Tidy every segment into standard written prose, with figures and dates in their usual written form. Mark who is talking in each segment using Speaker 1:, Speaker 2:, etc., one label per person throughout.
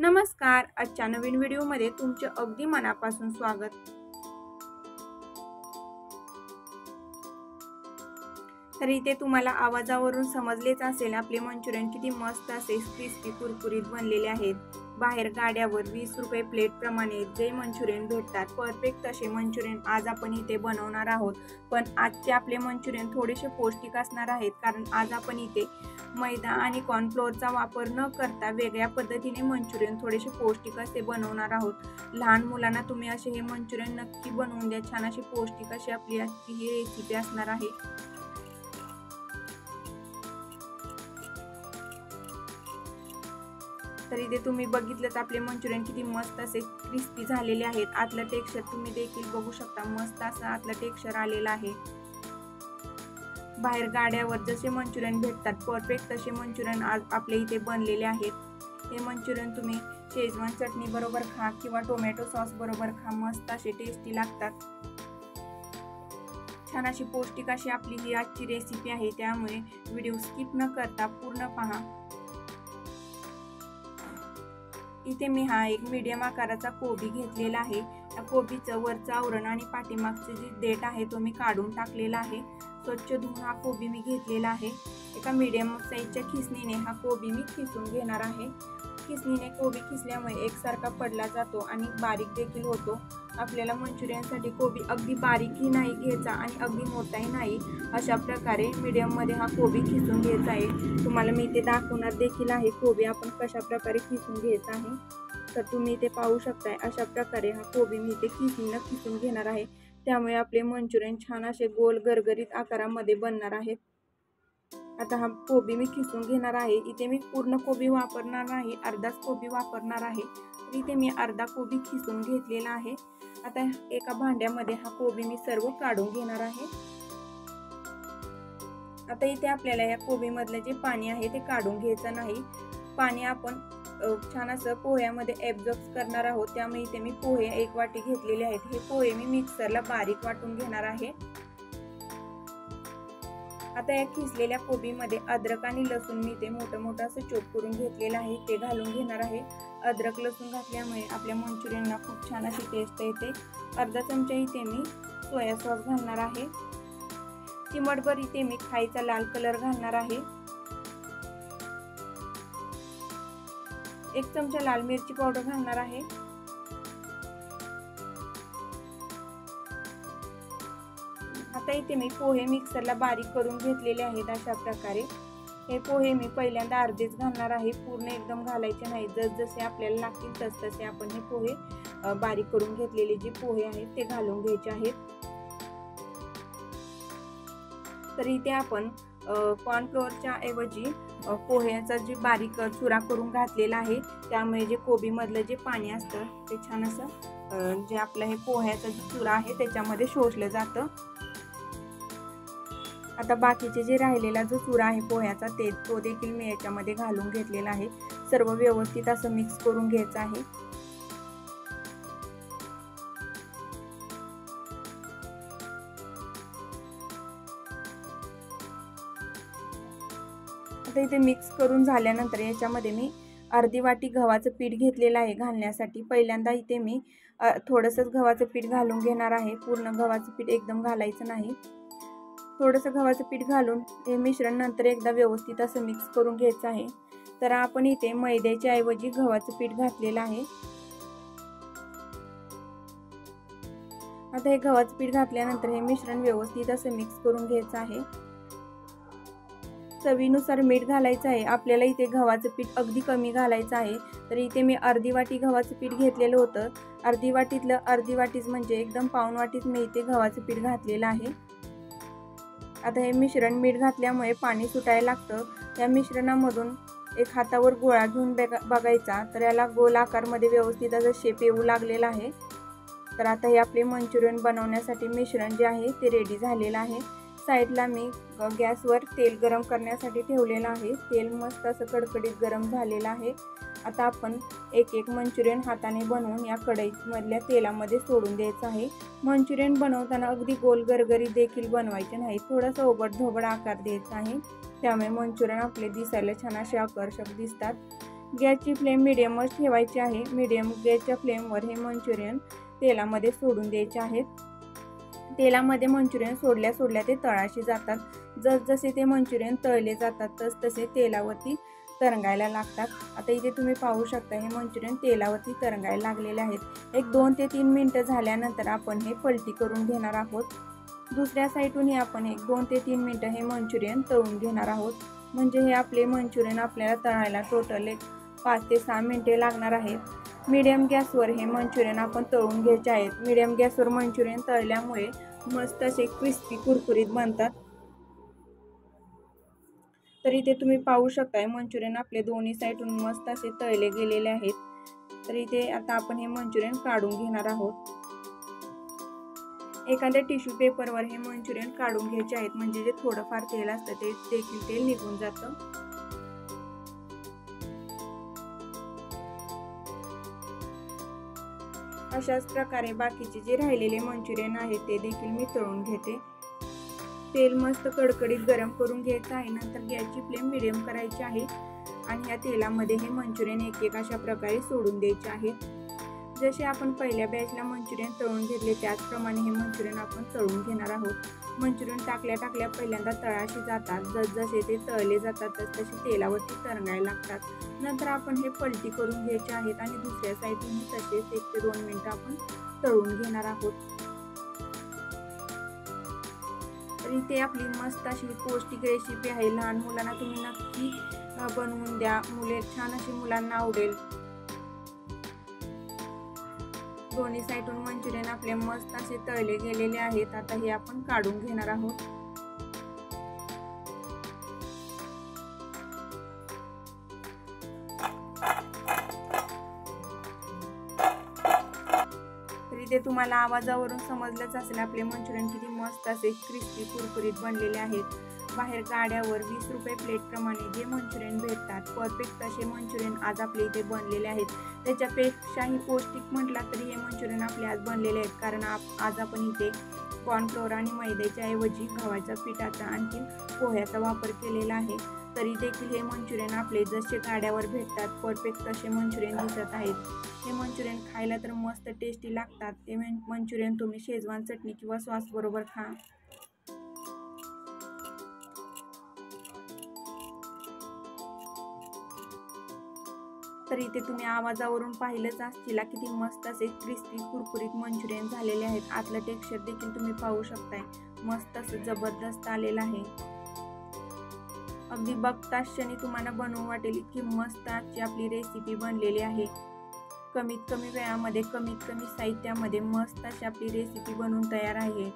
Speaker 1: नमस्कार. आजच्या नवीन व्हिडिओमध्ये तुमचे अगदी मनापासून स्वागत. तर इथे तुम्हाला आवाजावरून समजलेच असेल आपले मंचुरियन किती मस्त असे क्रिस्पी कुरकुरीत बनलेले आहेत. बाहेर गाड्यावर 20 रुपये प्लेट प्रमाणे जे मंचुरियन भेटतात परफेक्ट तसे मंचुरियन आज आपण इथे बनवणार आहोत. पण आजचे आपले मंचुरियन थोडेसे पौष्टिक असणार आहेत, कारण आज आपण इथे मैदा आणि कॉर्नफ्लोअरचा वापर न करता वेगळ्या पद्धतीने मंचुरियन थोडेसे पौष्टिक असे बनवणार आहोत. लहान मुलांना तुम्ही असे हे मंचुरियन नक्की बनवून द्या. छान अशी पौष्टिक अशी आपली आजची ही रेसिपी असणार आहे. तर इथे तुम्ही बघितलं आपले मंचुरियन किती मस्त असे क्रिस्पी झालेले आहेत. आतलं टेक्स्चर तुम्ही देखील बघू शकता. मस्त असं आतलं टेक्स्चर आलेलं आहे. बाहेर गाड्यावर जसे मंचुरियन भेटतात परफेक्ट तसे मंचुरियन आज आपल्या इथे बनलेले आहेत. हे मंचुरियन तुम्ही शेजवान चटणी बरोबर खा किंवा टोमॅटो सॉस बरोबर खा. मस्त असे टेस्टी लागतात. छान अशी पौष्टिक अशी आपली ही आजची रेसिपी आहे, त्यामुळे व्हिडिओ स्किप न करता पूर्ण पहा. इथे मी हा एक मीडियम आकाराचा कोबी घेतलेला आहे. या कोबीचं वरचं आवरण आणि पाठीमागचे जे देठ आहे तो मी काढून टाकलेला आहे. स्वच्छ धुवून हा कोबी मी घेतलेला आहे. एका मीडियम साईजच्या खिसणीने हा कोबी मी खिसून घेणार आहे. खिसणीने कोबी खिसल्यामुळे एकसारखा पडला जातो आणि बारीक देखील होतो. आपल्याला मंचुरियनसाठी कोबी अगदी बारीकही नाही घ्यायचा आणि अगदी मोठाही नाही. अशा प्रकारे मीडियममध्ये हा कोबी खिसून घ्यायचा आहे. तुम्हाला मी इथे दाखवणार देखील आहे कोबी आपण कशा प्रकारे खिसून घ्यायचा आहे. तर तुम्ही इथे पाहू शकताय अशा प्रकारे हा कोबी मी इथे खिसून घेणार आहे. त्यामुळे आपले मंचुरियन छान असे गोल गरगरीत आकारामध्ये बनणार आहेत. आता हा कोबी मी खिसून घेणार आहे. इथे मी पूर्ण कोबी वापरणार नाही, अर्धाच कोबी वापरणार आहे. तर इथे मी अर्धा कोबी खिसून घेतलेला आहे. आता एका भांड्यामध्ये हा कोबी मी सर्व काढून घेणार आहे. आता इथे आपल्याला या कोबीमधलं जे पाणी आहे ते काढून घ्यायचं नाही. पाणी आपण छान असं पोह्यामध्ये ॲब्झॉर्ब करणार आहोत. त्यामुळे इथे मी पोहे 1 वाटी घेतलेले आहेत. हे पोहे मी मिक्सरला बारीक वाटून घेणार आहे. आता या खिसलेल्या कोबीमध्ये अद्रक आणि लसूण मी ते मोठं असं चॉप करून घेतलेलं आहे ते घालून घेणार आहे. अद्रक लसूण घातल्यामुळे आपल्या मंचुरियनला खूप छान अशी टेस्ट येते. अर्धा चमचा इथे मी सोया सॉस घालणार आहे. चिमटभर इथे मी खायचा लाल कलर घालणार आहे. 1 चमचा लाल मिरची पावडर घालणार आहे. आता इथे मी पोहे मिक्सरला बारीक करून घेतलेले आहेत. अशा प्रकारे हे पोहे मी पहिल्यांदा अर्धेच घालणार आहे. पूर्ण एकदम घालायचे नाही. जसे आपल्याला लागतील तसे आपण हे पोहे बारीक करून घेतलेले जे पोहे आहेत ते घालून घ्यायचे आहेत. तर इथे आपण कॉर्नफ्लोअरच्या ऐवजी पोह्याचा जे बारीक चुरा करून घातलेला आहे. त्यामुळे जे कोबीमधलं जे पाणी असतं ते छान असं जे आपलं हे पोह्याचा जो चुरा आहे त्याच्यामध्ये शोषलं जातं. आता बाकीचे जे राहिलेला जो चुरा आहे पोह्याचा तो देखील मी याच्यामध्ये घालून घेतलेला आहे. सर्व व्यवस्थित असं मिक्स करून घ्यायचं आहे. आता इथे मिक्स करून झाल्यानंतर याच्यामध्ये मी अर्धी वाटी गव्हाचं पीठ घेतलेलं आहे घालण्यासाठी. पहिल्यांदा इथे मी थोडंसंच गव्हाचं पीठ घालून घेणार आहे. पूर्ण गव्हाचं पीठ एकदम घालायचं नाही. थोडंसं गव्हाचं पीठ घालून हे मिश्रण नंतर एकदा व्यवस्थित असं मिक्स करून घ्यायचं आहे. तर आपण इथे मैद्याच्या ऐवजी गव्हाचं पीठ घातलेलं आहे. आता हे गव्हाचं पीठ घातल्यानंतर हे मिश्रण व्यवस्थित असं मिक्स करून घ्यायचं आहे. चवीनुसार मीठ घालायचं आहे. आपल्याला इथे गव्हाचं पीठ अगदी कमी घालायचं आहे. तर इथे मी अर्धी वाटी गव्हाचं पीठ घेतलेलं होतं. अर्धी वाटीतलं अर्धी वाटीच म्हणजे एकदम पाऊण वाटीच मी इथे गव्हाचं पीठ घातलेलं आहे. आता हे मिश्रण मीठ घातल्यामुळे पाणी सुटायला लागतं. या मिश्रणामधून एक हातावर गोळा घेऊन बघायचा तर याला गोल आकारमध्ये व्यवस्थित असं शेप येऊ लागलेला आहे. तर आता हे आपले मंचुरियन बनवण्यासाठी मिश्रण जे आहे ते रेडी झालेलं आहे. साईडला मी गॅसवर तेल गरम करण्यासाठी ठेवलेलं आहे. तेल मस्त असं कडकडीत गरम झालेलं आहे. आता आपण एक एक मंचुरियन हाताने बनवून या कढईमधल्या तेलामध्ये सोडून द्यायचं आहे. मंचुरियन बनवताना अगदी गोल गरगरीत देखील बनवायचे नाही. थोडासा ओबडधोबड आकार द्यायचा आहे. त्यामुळे मंचुरियन आपले दिसायला छान असे आकर्षक दिसतात. गॅसची फ्लेम मिडियमच ठेवायची आहे। मिडियम गॅसच्या फ्लेमवर हे मंचुरियन तेलामध्ये सोडून द्यायचे आहेत। तेलामध्ये मंचुरियन सोडल्या ते तळाशी जातात। जसजसे ते मंचुरियन तळले जातात तसे तेलावरती तरंगायला लागतात। आता इथे तुम्ही पाहू शकता हे मंचुरियन तेलावरती तरंगायला लागलेले आहेत। एक 2 ते 3 मिनिटं झाल्यानंतर आपण हे पलटी करून घेणार आहोत। दुसऱ्या साईडूनही आपण एक 2 ते 3 मिनिटं हे मंचुरियन तळून घेणार आहोत। म्हणजे हे आपले मंचुरियन आपल्याला तळायला टोटल एक 5 ते 6 मिनिटे लागणार आहेत। मीडियम गॅसवर हे मंचुरियन आपण तळून घ्यायचे आहेत। मीडियम गॅसवर मंचुरियन तळल्यामुळे मस्त असे क्रिस्पी कुरकुरीत बनतात। तर इथे तुम्ही पाहू शकताय मंचुरियन आपले दोन्ही साईडून मस्त असे तळले गेलेले आहेत। तर इथे आता आपण हे मंचुरियन काढून घेणार आहोत। एखाद्या टिश्यू पेपरवर हे मंचुरियन काढून घ्यायचे आहेत, म्हणजे जे थोडंफार तेल असतं ते देखील तेल निघून जातं। अशाच प्रकारे बाकीचे जे राहिलेले मंचुरियन आहेत ते देखील मी तळून घेते। तेल मस्त कडकडीत गरम करून घ्यायचं आहे। नंतर गॅसची फ्लेम मिडियम करायची आहे आणि या तेलामध्ये हे मंचुरियन एक अशा प्रकारे सोडून द्यायचे आहेत। जसे आपण पहिल्या बॅचला मंचुरियन तळून घेतले त्याचप्रमाणे हे मंचुरियन आपण तळून घेणार आहोत। मंचुरियन टाकल्या पहिल्यांदा तळाशी जातात। जसजसे ते तळले जातात तसतसे तेलावरती तरंगायला लागतात। नंतर आपण हे पलटी करून घ्यायचे आहेत आणि दुसऱ्या साईडून तसेच 1 ते 2 मिनिटं आपण तळून घेणार आहोत। तर इथे आपली मस्त अशी पौष्टिक रेसिपी आहे। लहान मुलांना तुम्ही नक्की बनवून द्या, छान अशी मुलांना आवडेल। दोन्ही साईडून मंचुरियन आपले मस्त असे तळले गेलेले आहेत। आता हे आपण काढून घेणार आहोत। तर इथे तुम्हाला आवाजावरून समजलंच असेल आपले मंचुरियन किती मस्त असे क्रिस्पी कुरकुरीत बनलेले आहेत। बाहेर गाड्यावर 20 रुपये प्लेट प्रमाणे जे मंचुरियन भेटतात परफेक्ट तसे मंचुरियन आज आपले इथे बनलेले आहेत। त्याच्यापेक्षाही पौष्टिक म्हटला तरी हे मंचुरियन आपले आज बनलेले आहेत, कारण आज आपण इथे कॉर्नफ्लोअर आणि मैद्याच्या ऐवजी गव्हाच्या पिठाचा आणखी पोह्याचा वापर केलेला आहे। तरी देखील हे मंचुरियन आपले जसे गाड्यावर भेटतात परफेक्ट तसे मंचुरियन दिसत आहेत। हे मंचुरियन खायला तर मस्त टेस्टी लागतात। ते मंचुरियन तुम्ही शेजवान चटणी किंवा सॉस बरोबर खा। तर इथे तुम्ही आवाजावरून पाहिलंच असतील किती मस्त असे क्रिस्पी कुरकुरीत मंचुरियन झालेले आहेत। आतलं टेक्स्चर देखील तुम्ही पाहू शकताय, मस्त असं जबरदस्त आलेलं आहे। अगदी बघताच क्षणी तुम्हाला बनवू वाटेल की मस्त आजची आपली रेसिपी बनलेली आहे। कमीत कमी वेळामध्ये कमीत कमी साहित्यामध्ये मस्त अशी आपली रेसिपी बनवून तयार आहे।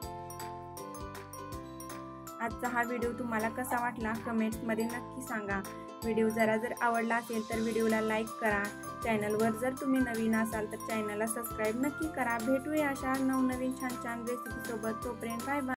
Speaker 1: आजचा हा व्हिडिओ तुम्हाला कसा वाटला कमेंट्समध्ये नक्की सांगा। व्हिडिओ जर आवडला असेल तर व्हिडिओला लाईक करा। चॅनलवर जर तुम्ही नवीन असाल तर चॅनलला सबस्क्राईब नक्की करा। भेटूया अशा नवनवीन छान रेसिपी सोबत। तोपर्यंत बाय बाय।